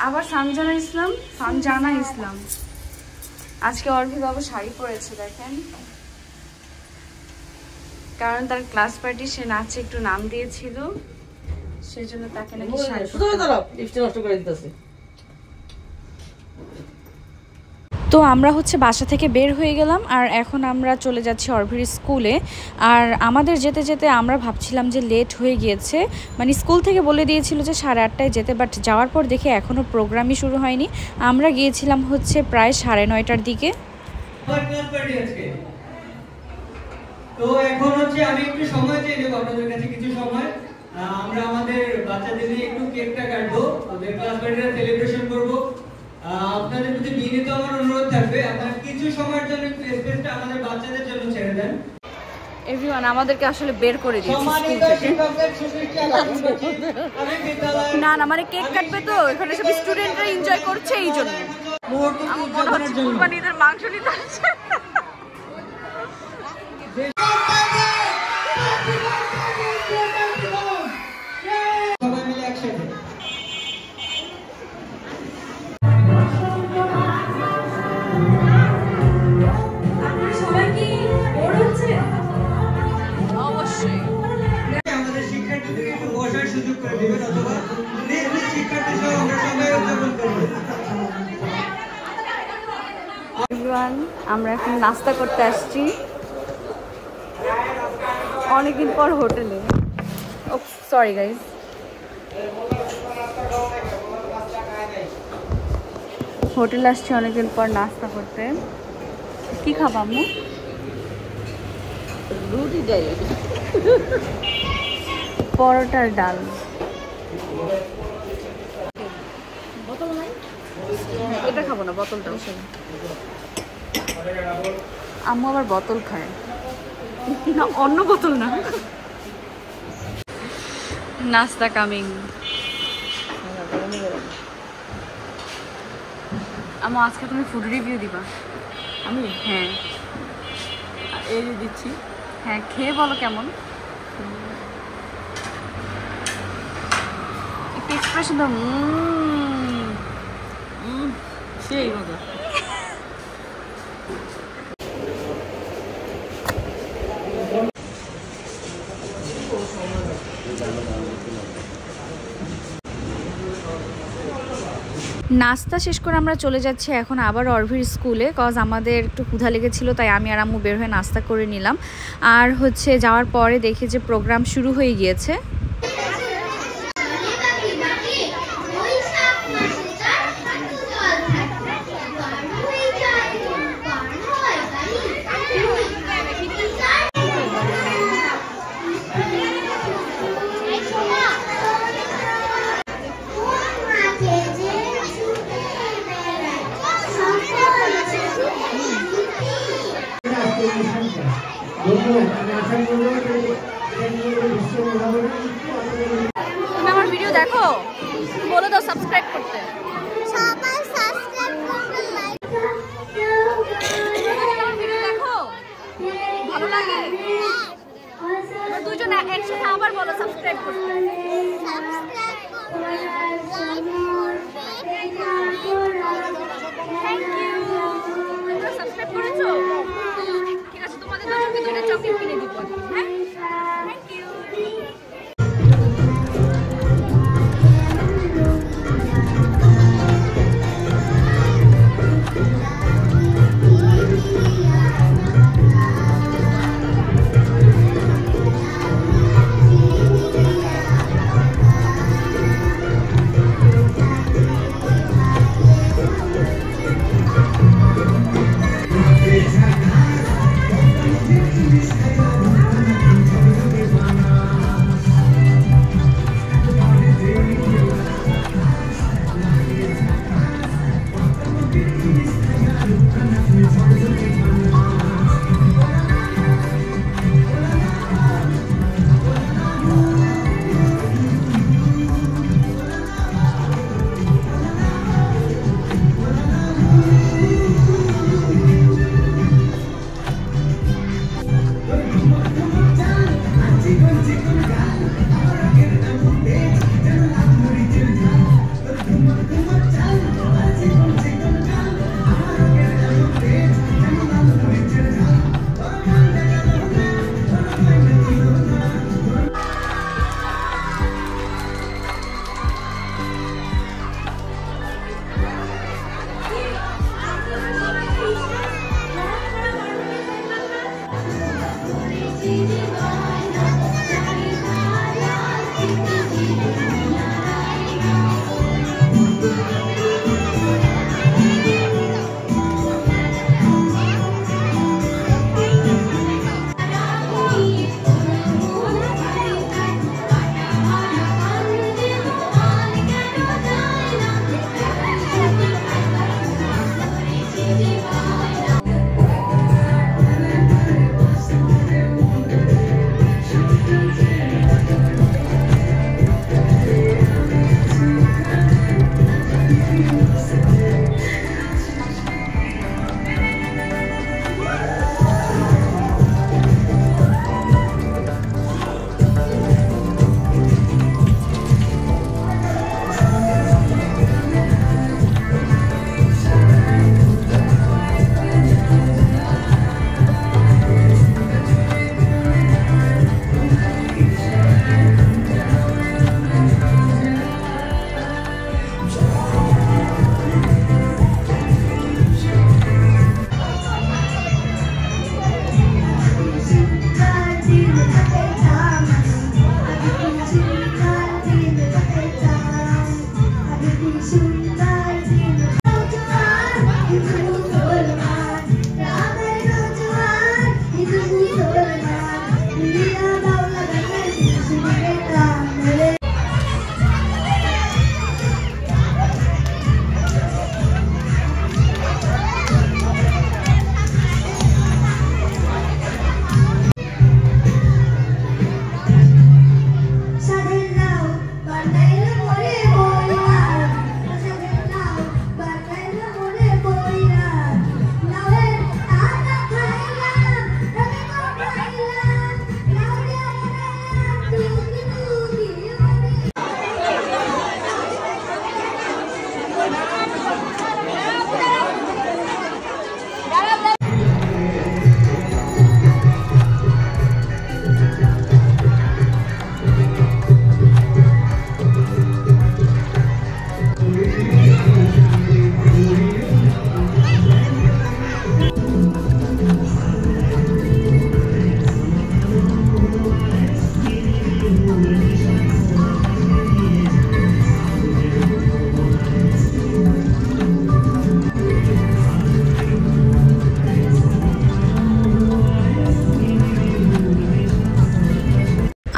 আবার সানজানা ইসলাম, সানজানা ইসলাম। আজকে অর্ভি বাবু শাড়ি পরেছে দেখেন, কারণ তার ক্লাস পার্টি সে নাচে একটু নাম দিয়েছিল, সেজন্য তাকে নাকি শাড়ি পরতে। তো আমরা হচ্ছে বাসা থেকে বের হয়ে গেলাম, আর এখন আমরা চলে যাচ্ছি অর্ভির স্কুলে। আর আমাদের যেতে যেতে আমরা ভাবছিলাম যে লেট হয়ে গিয়েছে, মানে স্কুল থেকে বলে দিয়েছিল যে 8:30টায় যেতে, বাট যাওয়ার পর দেখে এখনও প্রোগ্রামই শুরু হয়নি। আমরা গিয়েছিলাম হচ্ছে প্রায় 9:30টার দিকে। তো এখন হচ্ছে আমি একটু সময় চেয়ে নেব আপনাদের কাছে, কিছু সময় আমরা আমাদের বাচ্চাদের নিয়ে একটু কেকটা কাটবো, আমাদের ক্লাস পার্টিটা সেলিব্রেশন করব। আপনাদের প্রতি বিনীত আমার অনুরোধ থাকবে, আপনারা কিছু সময়ের জন্য একটু স্পেসটা আমাদের বাচ্চাদের জন্য ছেড়ে দেন। এভরিওয়ান আমাদেরকে আসলে বের করে দিয়েছে স্কুল থেকে। না না, মানে কেক কাটবে তো এখানে সব স্টুডেন্টরা এনজয় করছে, এই জন্য মনে হচ্ছে কুরবানিদের মাংস নিতে আসছে। সবাই মিলে একসাথে আমরা এখন নাস্তা করতে আসছি অনেকদিন পর হোটেলে। ও সরি গাইস, হোটেলে আসছি অনেকদিন পর নাস্তা করতে। কি খাবো আম্মু? রুটি ডাল, পরোটার ডাল। এটা খাবো না, বোতলটা। আম্মু আবার বোতল খায় না, অন্য বোতল না। নাস্তা কামিং। আম্মু আজকে তুমি ফুড রিভিউ দিবা? আমি? হ্যাঁ, এই যে দিচ্ছি। হ্যাঁ, খেয়ে বলো কেমন। একটু এক্সপ্রেশন দাও। সেই মজা। নাস্তা শেষ করে আমরা চলে যাচ্ছি এখন আবার অর্ভির স্কুলে, কজ আমাদের একটু ক্ষুধা লেগেছিল, তাই আমি আর আম্মু বের হয়ে নাস্তা করে নিলাম। আর হচ্ছে যাওয়ার পরে দেখি যে প্রোগ্রাম শুরু হয়ে গিয়েছে। তুমি আমার ভিডিও দেখো, বলে দাও সাবস্ক্রাইব করতে। সবাই সাবস্ক্রাইব করবে, লাইক আমার ভিডিও দেখো, ভালো লাগে। দুজন একসাথে আবার বলো সাবস্ক্রাইব করতে। সাবস্ক্রাইব করবে, লাইক করবে। Thank you. তোমরা সাবস্ক্রাইব করেছো? ঠিক আছে, তোমাদের দুজনকে দুটো চকলেট কিনে দিব। হ্যাঁ, থ্যাংক ইউ।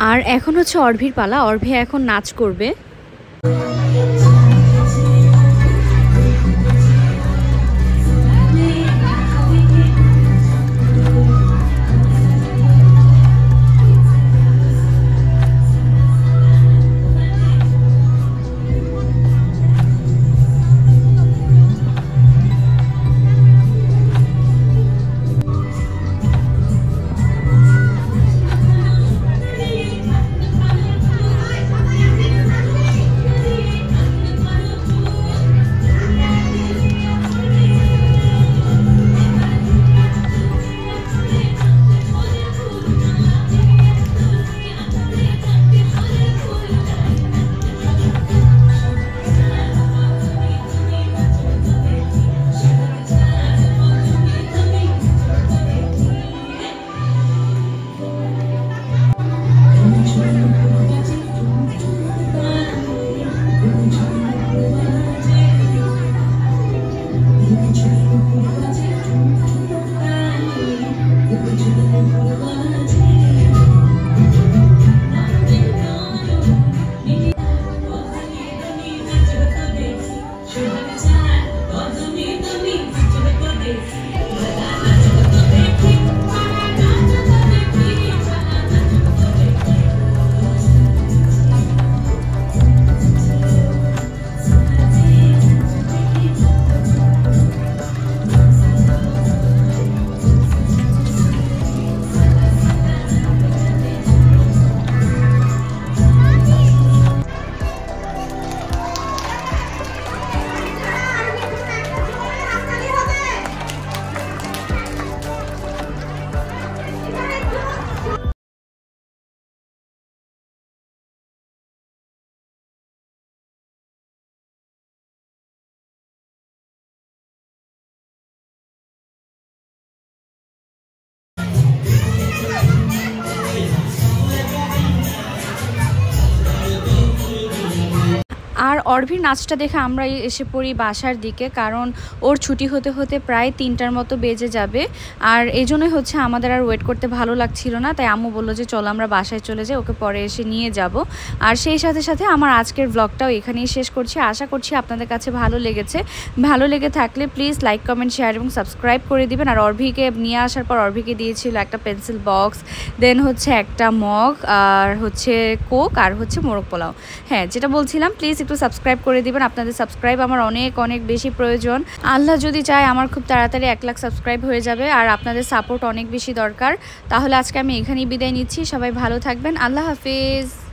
আর এখন হচ্ছে অর্ভির পালা। অর্ভি এখন নাচ করবে। আর অর্ভির নাচটা দেখে আমরা এসে পড়ি বাসার দিকে, কারণ ওর ছুটি হতে হতে প্রায় 3টার মতো বেজে যাবে। আর এই জন্যই হচ্ছে আমাদের আর ওয়েট করতে ভালো লাগছিল না, তাই আম্মু বললো যে চলো আমরা বাসায় চলে যাই, ওকে পরে এসে নিয়ে যাব। আর সেই সাথে সাথে আমার আজকের ব্লগটাও এখানেই শেষ করছি। আশা করছি আপনাদের কাছে ভালো লেগেছে। ভালো লেগে থাকলে প্লিজ লাইক, কমেন্ট, শেয়ার এবং সাবস্ক্রাইব করে দিবেন। আর অর্ভিকে নিয়ে আসার পর অর্ভিকে দিয়েছিল একটা পেন্সিল বক্স, দেন হচ্ছে একটা মগ, আর হচ্ছে কোক, আর হচ্ছে মোরগ পোলাও। হ্যাঁ, যেটা বলছিলাম, প্লিজ একটু সাবস্ক্রাইব করে দিবেন। আপনাদের সাবস্ক্রাইব আমার অনেক অনেক বেশি প্রয়োজন। আল্লাহ যদি চায় আমার খুব তাড়াতাড়ি 1 লাখ সাবস্ক্রাইব হয়ে যাবে। আর আপনাদের সাপোর্ট অনেক বেশি দরকার। তাহলে আজকে আমি এখানেই বিদায় নিচ্ছি। সবাই ভালো থাকবেন। আল্লাহ হাফিজ।